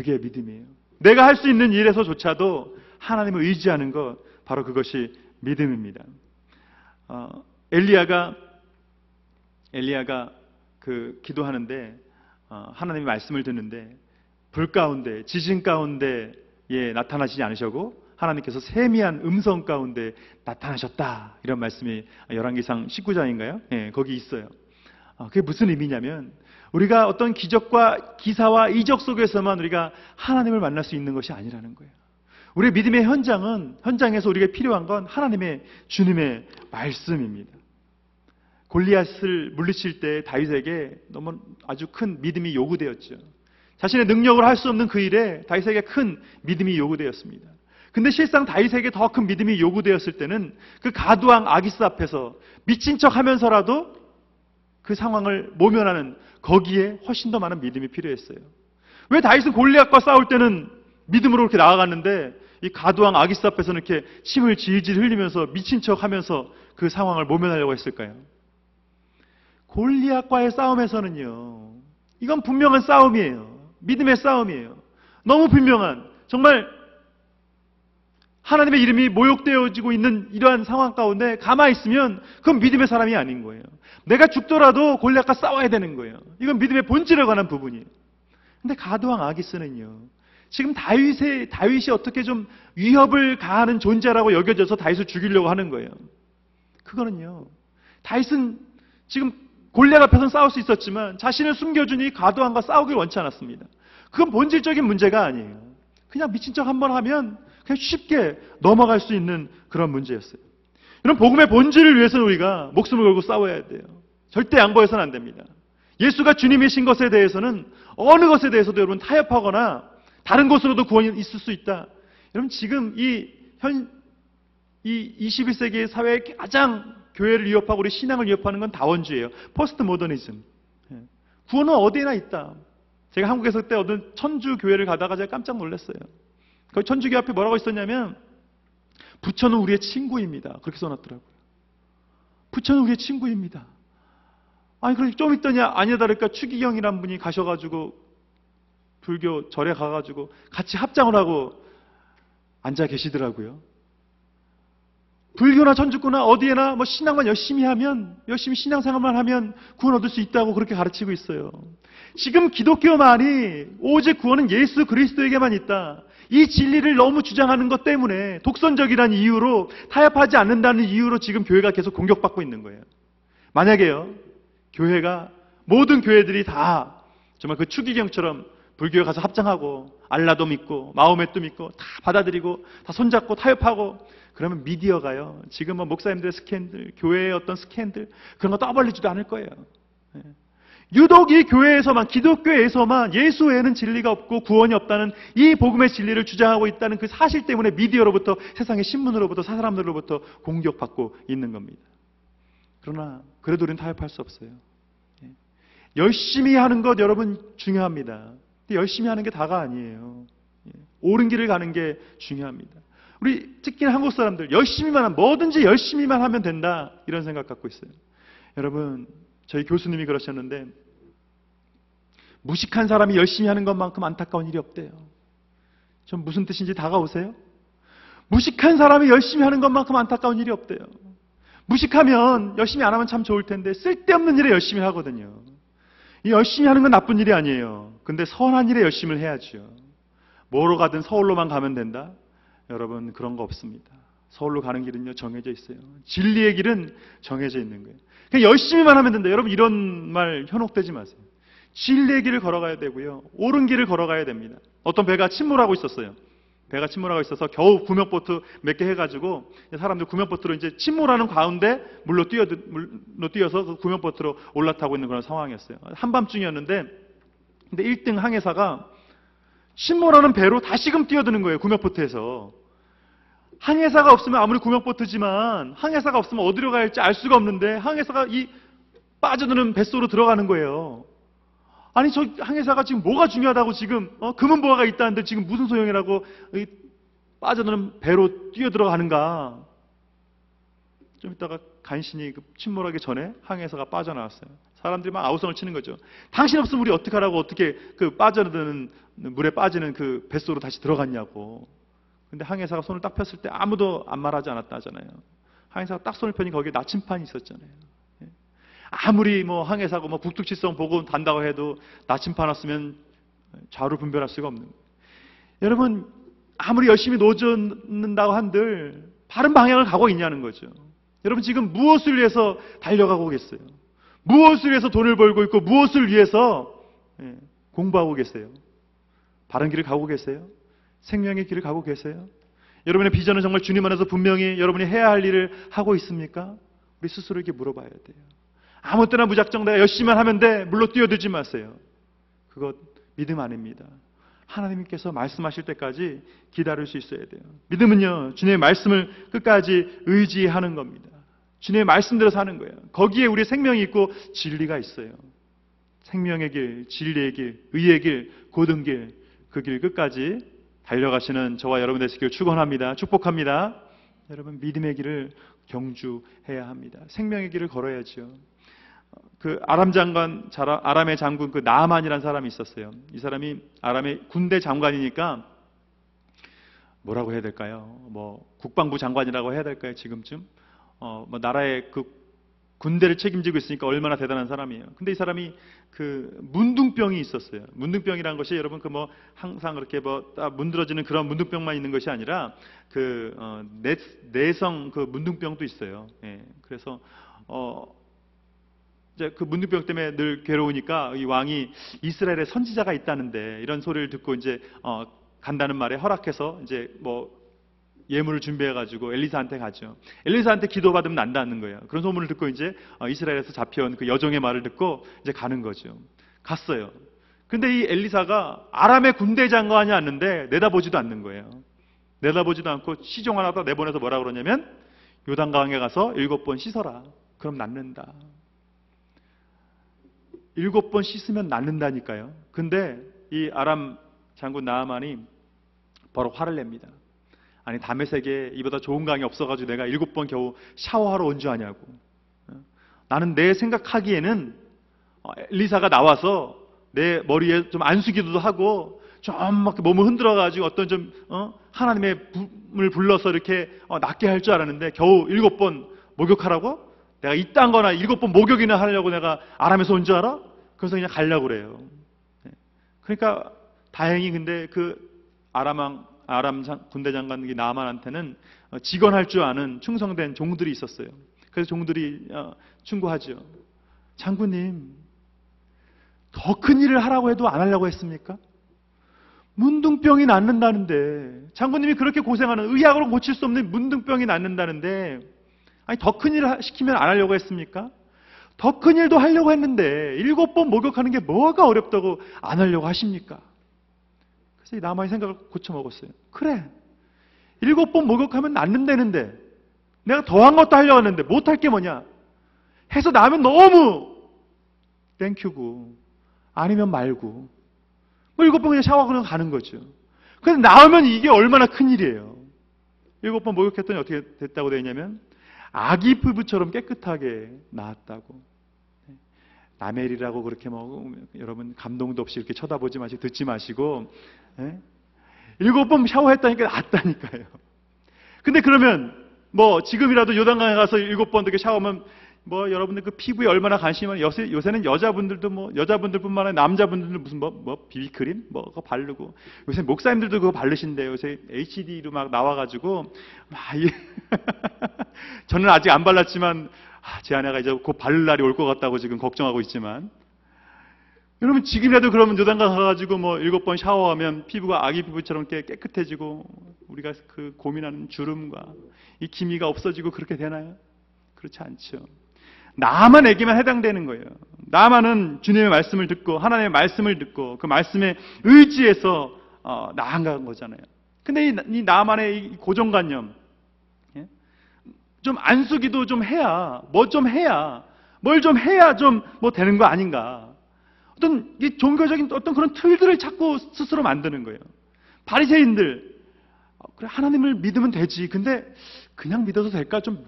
그게 믿음이에요. 내가 할 수 있는 일에서조차도 하나님을 의지하는 것, 바로 그것이 믿음입니다. 엘리야가 기도하는데 하나님의 말씀을 듣는데 불 가운데, 지진 가운데 나타나시지 않으셨고 하나님께서 세미한 음성 가운데 나타나셨다. 이런 말씀이 열왕기상 19장인가요? 거기 있어요. 그게 무슨 의미냐면 우리가 어떤 기적과 기사와 이적 속에서만 우리가 하나님을 만날 수 있는 것이 아니라는 거예요. 우리의 믿음의 현장에서 우리가 필요한 건 하나님의 주님의 말씀입니다. 골리앗을 물리칠 때 다윗에게 너무 아주 큰 믿음이 요구되었죠. 자신의 능력으로 할 수 없는 그 일에 다윗에게 큰 믿음이 요구되었습니다. 근데 실상 다윗에게 더 큰 믿음이 요구되었을 때는 그 가두왕 아기스 앞에서 미친 척 하면서라도 그 상황을 모면하는 거기에 훨씬 더 많은 믿음이 필요했어요. 왜 다윗은 골리앗과 싸울 때는 믿음으로 이렇게 나아갔는데 이 가두왕 아기스 앞에서는 이렇게 침을 질질 흘리면서 미친 척 하면서 그 상황을 모면하려고 했을까요? 골리앗과의 싸움에서는요, 이건 분명한 싸움이에요. 믿음의 싸움이에요. 너무 분명한, 정말 하나님의 이름이 모욕되어지고 있는 이러한 상황 가운데 가만히 있으면 그건 믿음의 사람이 아닌 거예요. 내가 죽더라도 골리앗과 싸워야 되는 거예요. 이건 믿음의 본질에 관한 부분이에요. 근데 가두왕 아기스는요, 지금 다윗이 어떻게 좀 위협을 가하는 존재라고 여겨져서 다윗을 죽이려고 하는 거예요. 그거는요, 다윗은 지금 골리앗 앞에서는 싸울 수 있었지만 자신을 숨겨준 이 가두왕과 싸우길 원치 않았습니다. 그건 본질적인 문제가 아니에요. 그냥 미친 척 한번 하면 그냥 쉽게 넘어갈 수 있는 그런 문제였어요. 이런 복음의 본질을 위해서는 우리가 목숨을 걸고 싸워야 돼요. 절대 양보해서는 안 됩니다. 예수가 주님이신 것에 대해서는 어느 것에 대해서도 여러분 타협하거나 다른 것으로도 구원이 있을 수 있다. 여러분 지금 이 21세기의 사회에 가장 교회를 위협하고 우리 신앙을 위협하는 건 다원주의예요. 포스트 모더니즘. 구원은 어디에나 있다. 제가 한국에서 그때 어떤 천주 교회를 가다가 제가 깜짝 놀랐어요. 그 천주교 앞에 뭐라고 있었냐면 부처는 우리의 친구입니다. 그렇게 써놨더라고요. 부처는 우리의 친구입니다. 아니 그럼 좀 있더니 아니야 다를까 추기경이란 분이 가셔가지고 불교 절에 가가지고 같이 합장을 하고 앉아 계시더라고요. 불교나 천주교나 어디에나 뭐 신앙만 열심히 하면, 열심히 신앙생활만 하면 구원 얻을 수 있다고 그렇게 가르치고 있어요. 지금 기독교만이 오직 구원은 예수 그리스도에게만 있다. 이 진리를 너무 주장하는 것 때문에 독선적이라는 이유로, 타협하지 않는다는 이유로 지금 교회가 계속 공격받고 있는 거예요. 만약에요, 교회가, 모든 교회들이 다 정말 그 추기경처럼 불교에 가서 합장하고 알라도 믿고 마호메도 믿고 다 받아들이고 다 손잡고 타협하고, 그러면 미디어가요, 지금 뭐 목사님들의 스캔들, 교회의 어떤 스캔들 그런 거 떠벌리지도 않을 거예요. 유독 이 교회에서만, 기독교에서만 예수 외에는 진리가 없고 구원이 없다는 이 복음의 진리를 주장하고 있다는 그 사실 때문에 미디어로부터, 세상의 신문으로부터, 사람들로부터 공격받고 있는 겁니다. 그러나 그래도 우리는 타협할 수 없어요. 열심히 하는 것 여러분 중요합니다. 근데 열심히 하는 게 다가 아니에요. 옳은 길을 가는 게 중요합니다. 우리 특히 한국 사람들 열심히만 하면, 뭐든지 열심히만 하면 된다, 이런 생각 갖고 있어요. 여러분, 저희 교수님이 그러셨는데 무식한 사람이 열심히 하는 것만큼 안타까운 일이 없대요. 좀 무슨 뜻인지 다가오세요? 무식한 사람이 열심히 하는 것만큼 안타까운 일이 없대요. 무식하면, 열심히 안 하면 참 좋을 텐데 쓸데없는 일에 열심히 하거든요. 이 열심히 하는 건 나쁜 일이 아니에요. 근데 선한 일에 열심을 해야죠. 뭐로 가든 서울로만 가면 된다? 여러분, 그런 거 없습니다. 서울로 가는 길은요, 정해져 있어요. 진리의 길은 정해져 있는 거예요. 그냥 열심히만 하면 된다. 여러분, 이런 말 현혹되지 마세요. 진리의 길을 걸어가야 되고요, 옳은 길을 걸어가야 됩니다. 어떤 배가 침몰하고 있었어요. 배가 침몰하고 있어서 겨우 구명보트 몇 개 해가지고 사람들 구명보트로 이제 침몰하는 가운데 물로 뛰어서 그 구명보트로 올라타고 있는 그런 상황이었어요. 한밤중이었는데, 근데 1등 항해사가 침몰하는 배로 다시금 뛰어드는 거예요. 구명보트에서. 항해사가 없으면, 아무리 구명보트지만 항해사가 없으면 어디로 가야 할지 알 수가 없는데 항해사가 이 빠져드는 뱃속으로 들어가는 거예요. 아니, 저 항해사가 지금 뭐가 중요하다고 지금 금은보화가 있다는데 지금 무슨 소용이라고 빠져드는 배로 뛰어들어가는가. 좀 이따가 간신히 침몰하기 전에 항해사가 빠져나왔어요. 사람들이 막 아우성을 치는 거죠. 당신 없으면 우리 어떡하라고, 어떻게 그 빠져드는 물에 빠지는 그 뱃속으로 다시 들어갔냐고. 근데 항해사가 손을 딱 폈을 때 아무도 아무 말하지 않았다 하잖아요. 항해사가 딱 손을 펴니 거기에 나침판이 있었잖아요. 아무리 뭐 항해사고 뭐 북두칠성 보고 단다고 해도 나침판 없으면 좌우를 분별할 수가 없는 거예요. 여러분, 아무리 열심히 노젓는다고 한들 바른 방향을 가고 있냐는 거죠. 여러분, 지금 무엇을 위해서 달려가고 계세요? 무엇을 위해서 돈을 벌고 있고 무엇을 위해서 공부하고 계세요? 바른 길을 가고 계세요? 생명의 길을 가고 계세요? 여러분의 비전은 정말 주님 안에서 분명히 여러분이 해야 할 일을 하고 있습니까? 우리 스스로에게 물어봐야 돼요. 아무 때나 무작정 내가 열심히만 하면 돼, 물로 뛰어들지 마세요. 그것 믿음 아닙니다. 하나님께서 말씀하실 때까지 기다릴 수 있어야 돼요. 믿음은요, 주님의 말씀을 끝까지 의지하는 겁니다. 주님의 말씀대로 사는 거예요. 거기에 우리의 생명이 있고 진리가 있어요. 생명의 길, 진리의 길, 의의 길, 고든 길, 그 길 끝까지 달려가시는 저와 여러분 되시길 축원합니다. 축복합니다. 여러분, 믿음의 길을 경주해야 합니다. 생명의 길을 걸어야죠. 그 아람의 장군 그 나아만이라는 사람이 있었어요. 이 사람이 아람의 군대 장관이니까 뭐라고 해야 될까요? 뭐 국방부 장관이라고 해야 될까요? 지금쯤 뭐 나라의 그 군대를 책임지고 있으니까 얼마나 대단한 사람이에요. 근데 이 사람이 그 문둥병이 있었어요. 문둥병이라는 것이 여러분 그 뭐 항상 그렇게 뭐 딱 문드러지는 그런 문둥병만 있는 것이 아니라 그 내성 그 문둥병도 있어요. 예. 그래서 이제 그 문둥병 때문에 늘 괴로우니까 이 왕이 이스라엘에 선지자가 있다는데 이런 소리를 듣고 이제 간다는 말에 허락해서 이제 뭐 예물을 준비해가지고 엘리사한테 가죠. 엘리사한테 기도받으면 난다는 거예요. 그런 소문을 듣고 이제 이스라엘에서 잡혀온 그 여종의 말을 듣고 이제 가는 거죠. 갔어요. 근데 이 엘리사가 아람의 군대 장관이 왔는데 내다보지도 않는 거예요. 내다보지도 않고 시종 하나 더 내보내서 뭐라 그러냐면 요단강에 가서 7번 씻어라. 그럼 낫는다. 7번 씻으면 낫는다니까요. 근데 이 아람 장군 나아만이 바로 화를 냅니다. 아니, 다메섹에 이보다 좋은 강이 없어가지고 내가 7번 겨우 샤워하러 온 줄 아냐고. 나는 내 생각하기에는 엘리사가 나와서 내 머리에 좀 안수기도도 하고 좀 막 몸을 흔들어가지고 어떤 좀 하나님의 분을 불러서 이렇게 낫게 할 줄 알았는데 겨우 7번 목욕하라고? 내가 이딴 거나 7번 목욕이나 하려고 내가 아람에서 온 줄 알아? 그래서 그냥 가려고 그래요. 그러니까 다행히 근데 그 아람 군대 장관 나아만한테는 직언할 줄 아는 충성된 종들이 있었어요. 그래서 종들이 충고하죠. 장군님, 더 큰 일을 하라고 해도 안 하려고 했습니까? 문둥병이 낫는다는데, 장군님이 그렇게 고생하는, 의학으로 고칠 수 없는 문둥병이 낫는다는데, 아니 더 큰 일을 시키면 안 하려고 했습니까? 더 큰 일도 하려고 했는데 7번 목욕하는 게 뭐가 어렵다고 안 하려고 하십니까? 그래서 이 나만의 생각을 고쳐먹었어요. 그래, 7번 목욕하면 낫는다는데 내가 더한 것도 하려고 하는데 못할 게 뭐냐? 해서 나면 너무 땡큐고 아니면 말고 뭐 7번 그냥 샤워하고 가는 거죠. 근데 나오면 이게 얼마나 큰일이에요. 7번 목욕했더니 어떻게 됐다고 되어 있냐면 아기 피부처럼 깨끗하게 나았다고. 라멜이라고 그렇게 뭐 여러분 감동도 없이 이렇게 쳐다보지 마시고 듣지 마시고 7번 샤워했다니까 낫다니까요. 근데 그러면 뭐 지금이라도 요단강에 가서 7번 이렇게 샤워하면 뭐 여러분들 그 피부에 얼마나 관심이 요새는 여자분들도 뭐 여자분들뿐만 아니라 남자분들도 무슨 뭐 비비크림 뭐 그거 바르고 요새 목사님들도 그거 바르신대요. 요새 HD로 막 나와가지고 막 저는 아직 안 발랐지만 제 아내가 이제 곧 바를 날이 올 것 같다고 지금 걱정하고 있지만 여러분 지금이라도 그러면 요단강 가가지고 뭐 7번 샤워하면 피부가 아기 피부처럼 깨끗해지고 우리가 그 고민하는 주름과 이 기미가 없어지고 그렇게 되나요? 그렇지 않죠. 나만에게만 해당되는 거예요. 나만은 주님의 말씀을 듣고 하나님의 말씀을 듣고 그 말씀에 의지해서 나아간 거잖아요. 근데 이 나만의 이 고정관념, 좀 안수기도 좀 해야 뭘 좀 해야 좀 뭐 되는 거 아닌가? 어떤 이 종교적인 어떤 그런 틀들을 자꾸 스스로 만드는 거예요. 바리새인들, 그래 하나님을 믿으면 되지. 근데 그냥 믿어도 될까? 좀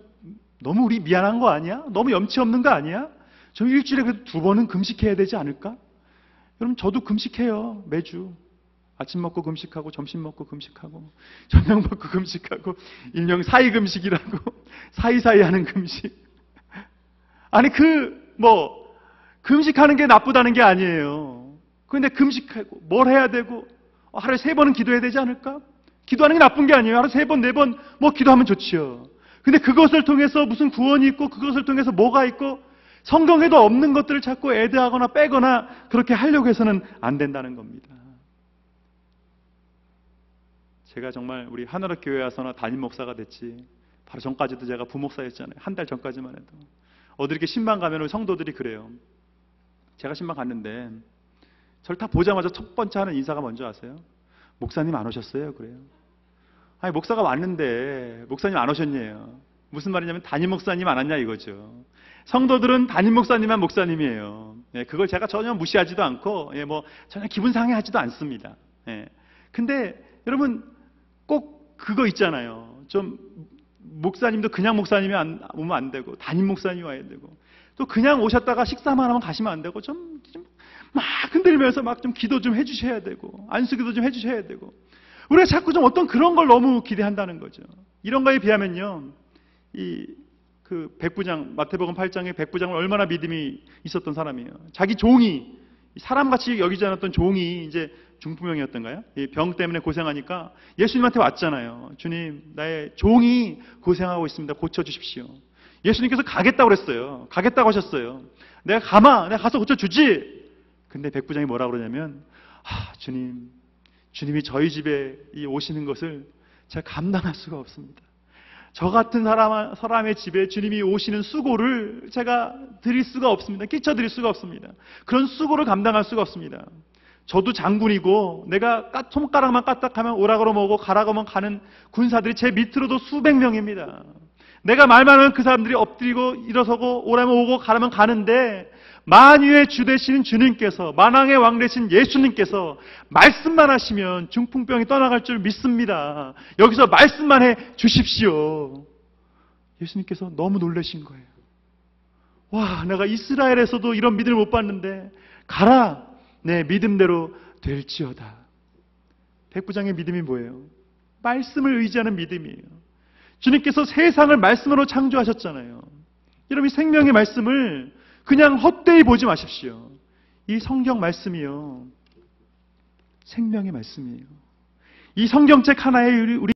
너무 우리 미안한 거 아니야? 너무 염치 없는 거 아니야? 저 일주일에 그래도 2번은 금식해야 되지 않을까? 여러분, 저도 금식해요. 매주. 아침 먹고 금식하고, 점심 먹고 금식하고, 저녁 먹고 금식하고, 일명 사이 금식이라고, 사이사이 하는 금식. 아니, 금식하는 게 나쁘다는 게 아니에요. 그런데 금식하고, 뭘 해야 되고, 하루에 3번은 기도해야 되지 않을까? 기도하는 게 나쁜 게 아니에요. 하루에 3번, 4번, 기도하면 좋지요. 근데 그것을 통해서 무슨 구원이 있고, 그것을 통해서 뭐가 있고, 성경에도 없는 것들을 자꾸 애드하거나 빼거나 그렇게 하려고 해서는 안 된다는 겁니다. 제가 정말 우리 하늘의 교회 와서나 담임 목사가 됐지, 바로 전까지도 제가 부목사였잖아요. 한 달 전까지만 해도. 어디 이렇게 신방 가면 성도들이 그래요. 제가 신방 갔는데 저를 다 보자마자 첫 번째 하는 인사가 뭔지 아세요? 목사님 안 오셨어요? 그래요. 아니, 목사가 왔는데 목사님 안 오셨냐요. 무슨 말이냐면 담임 목사님 안 왔냐 이거죠. 성도들은 담임 목사님만 목사님이에요. 그걸 제가 전혀 무시하지도 않고 전혀 기분 상해하지도 않습니다. 근데 여러분, 꼭 그거 있잖아요. 좀 목사님도 그냥 목사님이 오면 안 되고, 담임 목사님이 와야 되고, 또 그냥 오셨다가 식사만 하면 가시면 안 되고, 좀 막 흔들면서 막 좀 기도 좀 해주셔야 되고, 안수기도 좀 해주셔야 되고, 우리가 자꾸 좀 어떤 그런 걸 너무 기대한다는 거죠. 이런 거에 비하면요, 백부장, 마태복음 8장의 백부장은 얼마나 믿음이 있었던 사람이에요. 자기 종이, 사람같이 여기지 않았던 종이 이제 중풍병이었던가요? 이 병 때문에 고생하니까 예수님한테 왔잖아요. 주님, 나의 종이 고생하고 있습니다. 고쳐주십시오. 예수님께서 가겠다고 그랬어요. 가겠다고 하셨어요. 내가 가서 고쳐주지. 근데 백부장이 뭐라고 그러냐면, 주님이 저희 집에 오시는 것을 제가 감당할 수가 없습니다. 저 같은 사람의 집에 주님이 오시는 수고를 제가 드릴 수가 없습니다. 끼쳐드릴 수가 없습니다. 그런 수고를 감당할 수가 없습니다. 저도 장군이고, 내가 손가락만 까딱하면 오라고 하면 가라고 하면 가는 군사들이 제 밑으로도 수백 명입니다. 내가 말만 하면 그 사람들이 엎드리고 일어서고 오라면 오고 가라면 가는데, 만유의 주 되시는 주님께서, 만왕의 왕 되신 예수님께서 말씀만 하시면 중풍병이 떠나갈 줄 믿습니다. 여기서 말씀만 해 주십시오. 예수님께서 너무 놀라신 거예요. 와, 내가 이스라엘에서도 이런 믿음을 못 봤는데, 가라, 내 믿음대로 될지어다. 백부장의 믿음이 뭐예요? 말씀을 의지하는 믿음이에요. 주님께서 세상을 말씀으로 창조하셨잖아요. 여러분, 이 생명의 말씀을 그냥 헛되이 보지 마십시오. 이 성경 말씀이요, 생명의 말씀이에요. 이 성경책 하나에 우리